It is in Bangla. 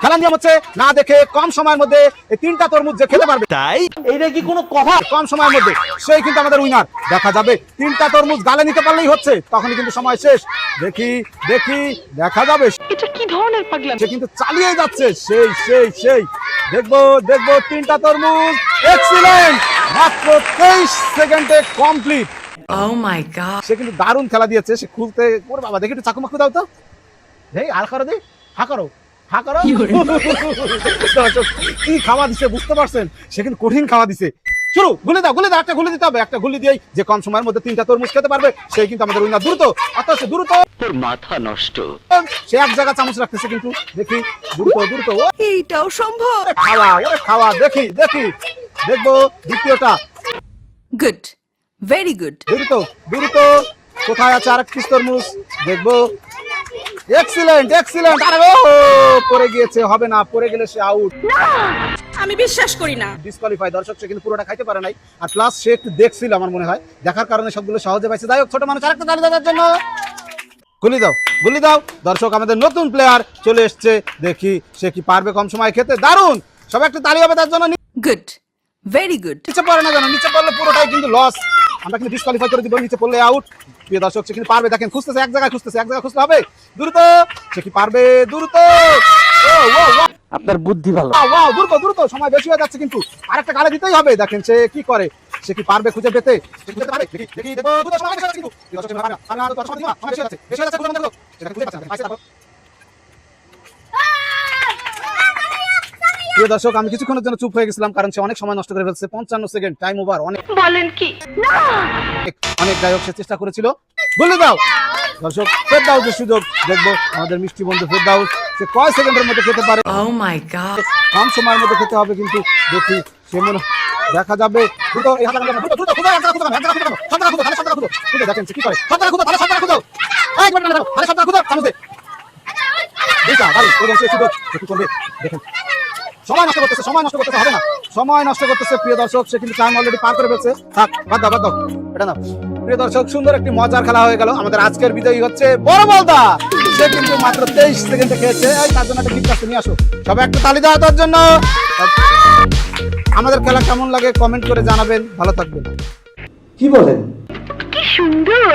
খেলা নিয়ম হচ্ছে না দেখে কম সময়ের মধ্যে এই তিনটা তরমুজ যে খেতে পারবে, তাই এইটা কি কোনো কথা? কম সময়ের মধ্যে সেই কিন্তু আমাদের উইনার। দেখা যাবে তিনটা তরমুজ গালে নিতে পারলেই হচ্ছে, তখনই কিন্তু সময় শেষ। দেখি দেখি দেখা যাবে। এটা কি ধরনের পাগলামি? সে কিন্তু চালিয়ে যাচ্ছে, সেই সেই সেই দেখবো দেখবো তিনটা তরমুজ এক্সিলেন্ট, মাত্র 23 সেকেন্ডে কমপ্লিট। Oh my god. সে কিন্তু দারুণ খেলা দিয়েছে। সে খুলতে ওর বাবা দেখি একটু চাকু মাকু দাও তো, এই আর করো দিই, হা করো হা করো। কি খাওয়া দিছে বুঝতে পারছেন? সে কিন্তু কঠিন খাওয়া দিছে। শুরু, গুলি দাও গুলি দাও, একটা গুলি দিতে হবে, একটা গুলি দিয়েই যে কম সময়ের মধ্যে তিনটা তরমুজ খেতে পারবে সেই কিন্তু আমাদের উইনার। দ্রুত অত দ্রুত, তোর মাথা নষ্ট। সে এক জায়গা চামচ রাখতেছে কিন্তু দেখি দ্রুত দ্রুত। ও এইটাও সম্ভব। খাওয়া ওরে খাওয়া, দেখি দেখি দেখবো দ্বিতীয়টা। Good. Very good. দ্রুত দ্রুত, কোথায় আছে আরেক পিস তরমুজ দেখবো। এক্সিলেন্ট এক্সিলেন্ট, আরে ও পড়ে গিয়েছে, হবে না, পড়ে গেলে সে আউট, আমি বিশ্বাস করি না। ডিসকোয়ালিফাই। দর্শক সে কিন্তু পুরোটা খাইতে পারে নাই, আর প্লাস সে একটু দেখছিল আমার মনে হয়, দেখার কারণে সবগুলো সহজে পাইছে। যাই হোক, ছোট মানুষ আরেকটা তালি দেওয়ার জন্য গুলি দাও গুলি দাও। দর্শক আমাদের নতুন প্লেয়ার চলে এসছে, দেখি সে কি পারবে কম সময় খেতে। দারুণ, সবাই একটা তালি হবে তার জন্য। Good. Very good. নিচে পড়ে না জানো, নিচে পড়লে পুরোটাই কিন্তু লস, আমরা কিন্তু ডিসকোয়ালিফাই করে দিব, নিচে পড়লে আউট। প্রিয় দর্শক সে কিন্তু পারবে, দেখেন খুঁজতেছে, এক জায়গায় খুঁজতেছে, এক জায়গায় খুঁজতে হবে। দ্রুত, সে কি পারবে? দ্রুত, আপনার বুদ্ধি ভালো। ওয়াও দ্রুত দ্রুত, সময় বেশি হয়ে যাচ্ছে কিন্তু আরেকটা গালে দিতেই হবে। দেখেন সে কি করে, সে কি পারবে খুঁজে পেতে? সে খুঁজে পেতে পারবে? দেখি দেখি দেখো, দ্রুত সময় বেশি হয়ে যাচ্ছে কিন্তু। প্রিয় দর্শক পারবে না, পারবে না, দর্শক দিবা, সময় বেশি হয়ে যাচ্ছে, বেশি হয়ে যাচ্ছে, খুঁজে দেখো, সেটা খুঁজে পাচ্ছে না, পাইছে দেখো। প্রিয় দর্শক আমি কিছুক্ষণের জন্য চুপ হয়ে গেছিলাম, কারণ সে অনেক সময় নষ্ট করে ফেলছে। 55 সেকেন্ড, টাইম ওভার। অনেক বলেন কি? না, অনেক গায়ক সে চেষ্টা করেছিল। বলে দাও দর্শক, ফের দাও যে সুযোগ, দেখবো আমাদের মিষ্টি বন্ধু ফের দাও সে কয় সেকেন্ডের মধ্যে খেতে পারে। Oh my god. কম সময়ের মধ্যে খেতে হবে কিন্তু, দেখি সে মনে দেখা যাবে। দ্রুত এই হাতটা দ্রুত দ্রুত খুঁজো, এক জায়গা খুঁজো, এক জায়গা খুঁজো, সন্তান খুঁজো, তাহলে সন্তান খুঁজো, খুঁজে দেখেন সে কি করে। সন্তান খুঁজো, তাহলে সন্তান খুঁজো, এক মিনিট দাঁড়াও, তাহলে সন্তান খুঁজো, চামচে এইটা বাড়ি ওই সে সুযোগ সে কি করবে দেখেন। সময় নষ্ট করতেছে, সময় নষ্ট করতেছে, হবে না, সময় নষ্ট করতেছে। প্রিয় দর্শক সে কিন্তু টাইম অলরেডি পার করে ফেলছে। থাক, বাদ দাও বাদ দাও, এটা না। প্রিয় দর্শক সুন্দর একটি মজার খেলা হয়ে গেল। আমাদের আজকের বিজয়ী হচ্ছে বড় বলদা। সে কিন্তু মাত্র 23 সেকেন্ডে খেয়েছে। এই তার জন্য একটা গিফট আসতে নিয়ে আসো, সবাই একটা তালি দাও তার জন্য। আমাদের খেলা কেমন লাগে কমেন্ট করে জানাবেন। ভালো থাকবেন। কি বলেন? কি সুন্দর।